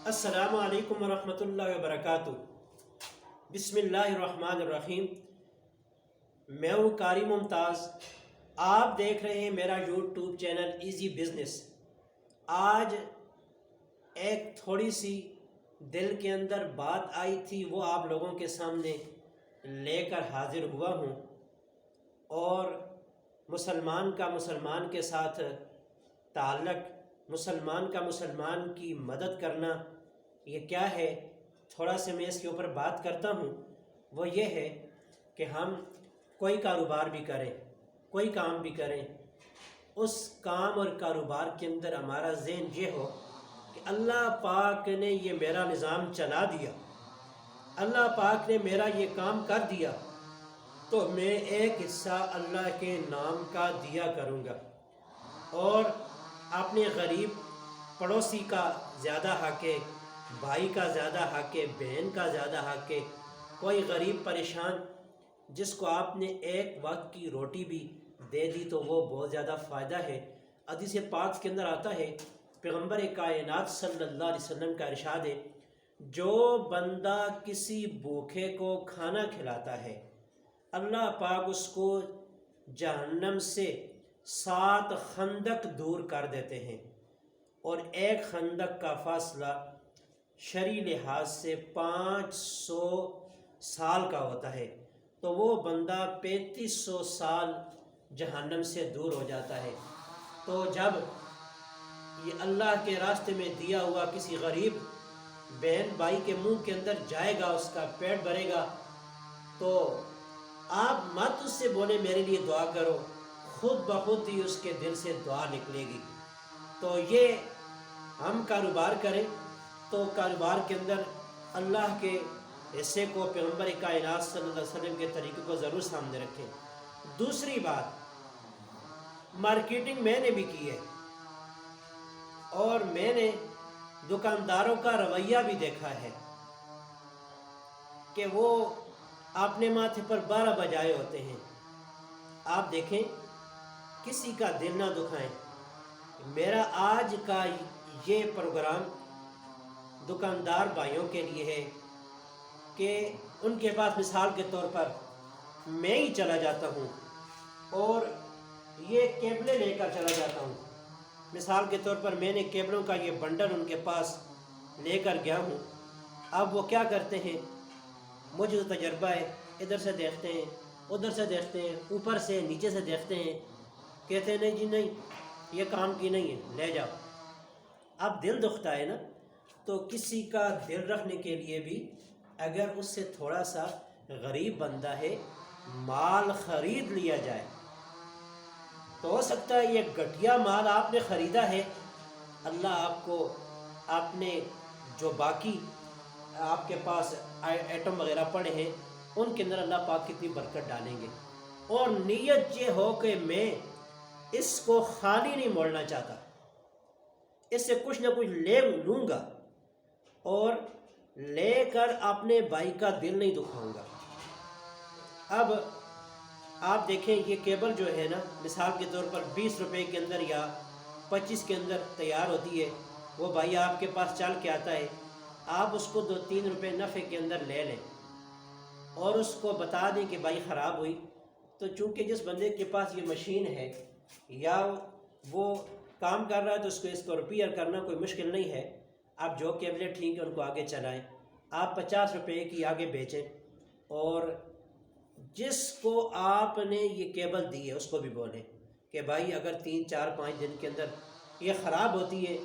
السلام علیکم ورحمۃ اللہ وبرکاتہ۔ بسم اللہ الرحمن الرحیم۔ میں ہوں قاری ممتاز، آپ دیکھ رہے ہیں میرا یوٹیوب چینل ایزی بزنس۔ آج ایک تھوڑی سی دل کے اندر بات آئی تھی، وہ آپ لوگوں کے سامنے لے کر حاضر ہوا ہوں۔ اور مسلمان کا مسلمان کے ساتھ تعلق، مسلمان کا مسلمان کی مدد کرنا، یہ کیا ہے؟ تھوڑا سے میں اس کے اوپر بات کرتا ہوں۔ وہ یہ ہے کہ ہم کوئی کاروبار بھی کریں، کوئی کام بھی کریں، اس کام اور کاروبار کے اندر ہمارا ذہن یہ ہو کہ اللہ پاک نے یہ میرا نظام چلا دیا، اللہ پاک نے میرا یہ کام کر دیا، تو میں ایک حصہ اللہ کے نام کا دیا کروں گا، اور اپنے غریب پڑوسی کا زیادہ حق ہے، بھائی کا زیادہ حق ہے، بہن کا زیادہ حق ہے۔ کوئی غریب پریشان جس کو آپ نے ایک وقت کی روٹی بھی دے دی تو وہ بہت زیادہ فائدہ ہے۔ حدیث پاک کے اندر آتا ہے، پیغمبر کائنات صلی اللہ علیہ وسلم کا ارشاد ہے، جو بندہ کسی بھوکے کو کھانا کھلاتا ہے، اللہ پاک اس کو جہنم سے 7 خندق دور کر دیتے ہیں، اور ایک خندق کا فاصلہ شرعی لحاظ سے 500 سال کا ہوتا ہے، تو وہ بندہ 3500 سال جہنم سے دور ہو جاتا ہے۔ تو جب یہ اللہ کے راستے میں دیا ہوا کسی غریب بہن بھائی کے منہ کے اندر جائے گا، اس کا پیٹ بھرے گا، تو آپ مت اس سے بولے میرے لیے دعا کرو، خود بخود ہی اس کے دل سے دعا نکلے گی۔ تو یہ ہم کاروبار کریں تو کاروبار کے اندر اللہ کے حصے کو، پیغمبر کائنات صلی اللہ علیہ وسلم کے طریقے کو ضرور سامنے رکھیں۔ دوسری بات، مارکیٹنگ میں نے بھی کی ہے، اور میں نے دکانداروں کا رویہ بھی دیکھا ہے کہ وہ اپنے ماتھے پر 12 بجائے ہوتے ہیں۔ آپ دیکھیں، کسی کا دل نہ دکھائیں۔ میرا آج کا یہ پروگرام دکاندار بھائیوں کے لیے ہے کہ ان کے پاس مثال کے طور پر میں ہی چلا جاتا ہوں اور یہ کیبلیں لے کر چلا جاتا ہوں۔ مثال کے طور پر میں نے کیبلوں کا یہ بنڈل ان کے پاس لے کر گیا ہوں۔ اب وہ کیا کرتے ہیں، مجھے تو تجربہ ہے، ادھر سے دیکھتے ہیں، ادھر سے دیکھتے ہیں، اوپر سے نیچے سے دیکھتے ہیں، کہتے ہیں نہیں جی نہیں، یہ کام کی نہیں ہے، لے جاؤ۔ اب دل دکھتا ہے نا، تو کسی کا دل رکھنے کے لیے بھی اگر اس سے تھوڑا سا غریب بندہ ہے، مال خرید لیا جائے، تو ہو سکتا ہے یہ گھٹیا مال آپ نے خریدا ہے، اللہ آپ کو اپنے جو باقی آپ کے پاس آئٹم وغیرہ پڑے ہیں ان کے اندر اللہ پاک کتنی برکت ڈالیں گے۔ اور نیت یہ ہو کہ میں اس کو خالی نہیں موڑنا چاہتا، اس سے کچھ نہ کچھ لے لوں گا، اور لے کر اپنے بھائی کا دل نہیں دکھاؤں گا۔ اب آپ دیکھیں، یہ کیبل جو ہے نا، مثال کے طور پر 20 روپے کے اندر یا 25 کے اندر تیار ہوتی ہے، وہ بھائی آپ کے پاس چل کے آتا ہے، آپ اس کو 2-3 روپے نفع کے اندر لے لیں اور اس کو بتا دیں کہ بھائی خراب ہوئی، تو چونکہ جس بندے کے پاس یہ مشین ہے یا وہ کام کر رہا ہے تو اس کو ریپیئر کرنا کوئی مشکل نہیں ہے۔ آپ جو کیبلیں ٹھیک ہے ان کو آگے چلائیں، آپ 50 روپے کی آگے بیچیں، اور جس کو آپ نے یہ کیبل دی ہے اس کو بھی بولیں کہ بھائی اگر 3-4-5 دن کے اندر یہ خراب ہوتی ہے،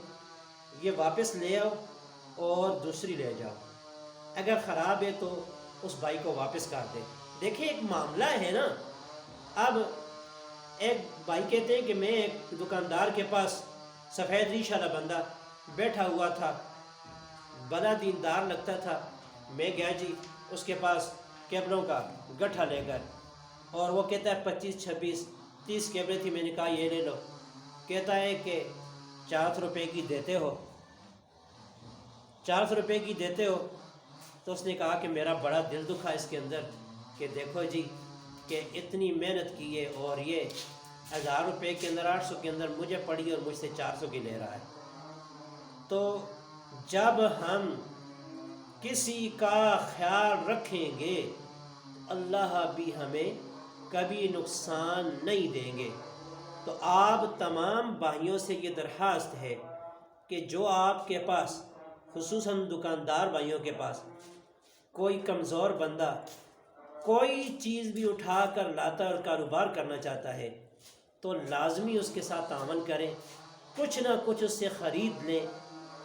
یہ واپس لے آؤ اور دوسری لے جاؤ، اگر خراب ہے تو اس بھائی کو واپس کر دیں۔ دیکھیں، ایک معاملہ ہے نا۔ اب ایک بھائی کہتے ہیں کہ میں ایک دکاندار کے پاس سفید ریش والا بندہ بیٹھا ہوا تھا، بڑا دیندار لگتا تھا، میں گیا جی اس کے پاس کیبلوں کا گٹھا لے کر، اور وہ کہتا ہے 25-26-30 کیبلیں تھی، میں نے کہا یہ لے لو، کہتا ہے کہ 400 روپے کی دیتے ہو، 400 روپے کی دیتے ہو؟ تو اس نے کہا کہ میرا بڑا دل دکھا اس کے اندر کہ دیکھو جی کہ اتنی محنت کی ہے اور یہ 1000 روپے کے اندر 800 کے اندر مجھے پڑی اور مجھ سے 400 کی لے رہا ہے۔ تو جب ہم کسی کا خیال رکھیں گے اللہ بھی ہمیں کبھی نقصان نہیں دیں گے۔ تو آپ تمام بھائیوں سے یہ درخواست ہے کہ جو آپ کے پاس، خصوصاً دکاندار بھائیوں کے پاس، کوئی کمزور بندہ کوئی چیز بھی اٹھا کر لاتا اور کاروبار کرنا چاہتا ہے تو لازمی اس کے ساتھ تعاون کریں، کچھ نہ کچھ اس سے خرید لیں،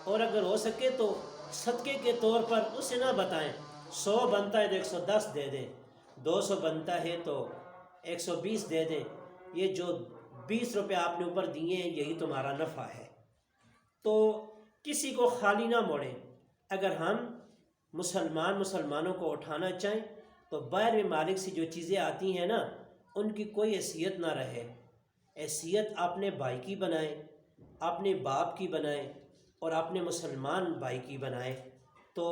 اور اگر ہو سکے تو صدقے کے طور پر اسے نہ بتائیں 100 بنتا ہے تو 110 دے دیں، 200 بنتا ہے تو 120 دے دیں، یہ جو 20 روپے آپ نے اوپر دیے ہیں یہی تمہارا نفع ہے۔ تو کسی کو خالی نہ موڑیں۔ اگر ہم مسلمانوں کو اٹھانا چاہیں تو باہر ممالک سے جو چیزیں آتی ہیں نا ان کی کوئی حیثیت نہ رہے، حیثیت اپنے بھائی کی بنائیں، اپنے باپ کی بنائیں اور اپنے مسلمان بھائی کی بنائیں۔ تو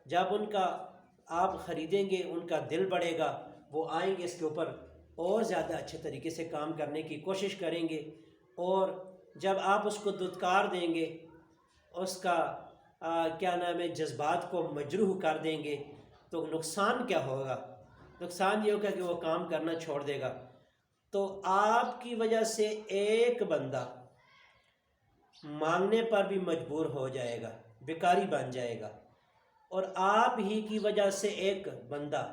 جب ان کا آپ خریدیں گے ان کا دل بڑھے گا، وہ آئیں گے اس کے اوپر اور زیادہ اچھے طریقے سے کام کرنے کی کوشش کریں گے، اور جب آپ اس کو دھتکار دیں گے، اس کا کیا نام ہے جذبات کو مجروح کر دیں گے تو نقصان کیا ہوگا؟ نقصان یہ ہوگا کہ وہ کام کرنا چھوڑ دے گا۔ تو آپ کی وجہ سے ایک بندہ مانگنے پر بھی مجبور ہو جائے گا، بیکاری بن جائے گا، اور آپ ہی کی وجہ سے ایک بندہ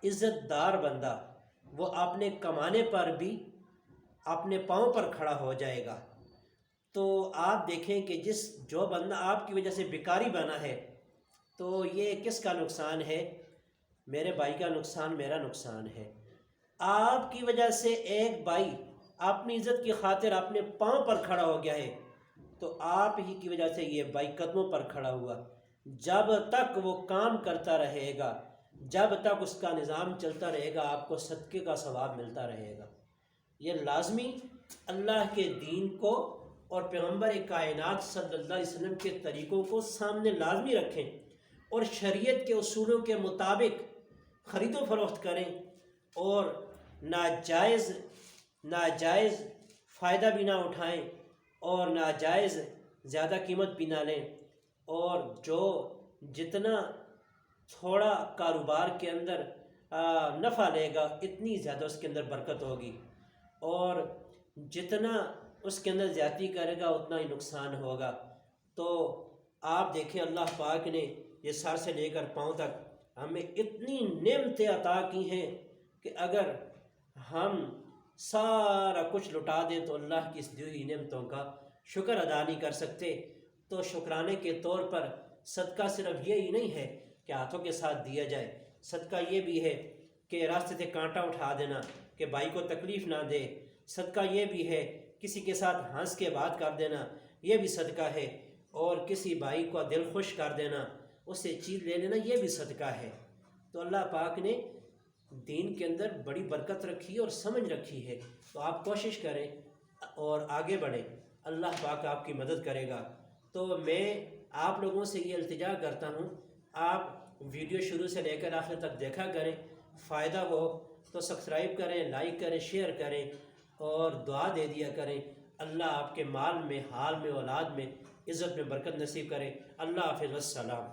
عزت دار بندہ وہ اپنے کمانے پر بھی اپنے پاؤں پر کھڑا ہو جائے گا۔ تو آپ دیکھیں کہ جو بندہ آپ کی وجہ سے بیکاری بنا ہے تو یہ کس کا نقصان ہے؟ میرے بھائی کا نقصان، میرا نقصان ہے۔ آپ کی وجہ سے ایک بھائی اپنی عزت کی خاطر اپنے پاؤں پر کھڑا ہو گیا ہے تو آپ ہی کی وجہ سے یہ بھائی قدموں پر کھڑا ہوا۔ جب تک وہ کام کرتا رہے گا، جب تک اس کا نظام چلتا رہے گا، آپ کو صدقے کا ثواب ملتا رہے گا۔ یہ لازمی اللہ کے دین کو اور پیغمبر کائنات صلی اللہ علیہ وسلم کے طریقوں کو سامنے لازمی رکھیں اور شریعت کے اصولوں کے مطابق خرید و فروخت کریں، اور ناجائز فائدہ بھی نہ اٹھائیں اور ناجائز زیادہ قیمت بھی نہ لیں، اور جتنا تھوڑا کاروبار کے اندر نفع لے گا اتنی زیادہ اس کے اندر برکت ہوگی، اور جتنا اس کے اندر زیادتی کرے گا اتنا ہی نقصان ہوگا۔ تو آپ دیکھیں اللہ پاک نے یہ سر سے لے کر پاؤں تک ہمیں اتنی نعمتیں عطا کی ہیں کہ اگر ہم سارا کچھ لٹا دیں تو اللہ کی اس دی ہوئی نعمتوں کا شکر ادا نہیں کر سکتے۔ تو شکرانے کے طور پر صدقہ صرف یہی نہیں ہے کہ ہاتھوں کے ساتھ دیا جائے، صدقہ یہ بھی ہے کہ راستے سے کانٹا اٹھا دینا کہ بھائی کو تکلیف نہ دے، صدقہ یہ بھی ہے کسی کے ساتھ ہنس کے بات کر دینا، یہ بھی صدقہ ہے، اور کسی بھائی کو دل خوش کر دینا، اس سے چیز لے لینا، یہ بھی صدقہ ہے۔ تو اللہ پاک نے دین کے اندر بڑی برکت رکھی اور سمجھ رکھی ہے، تو آپ کوشش کریں اور آگے بڑھیں، اللہ پاک آپ کی مدد کرے گا۔ تو میں آپ لوگوں سے یہ التجا کرتا ہوں، آپ ویڈیو شروع سے لے کر آخر تک دیکھا کریں، فائدہ ہو تو سبسکرائب کریں، لائک کریں، شیئر کریں اور دعا دے دیا کریں۔ اللہ آپ کے مال میں، حال میں، اولاد میں، عزت میں برکت نصیب کرے۔ اللہ حافظ، والسلام۔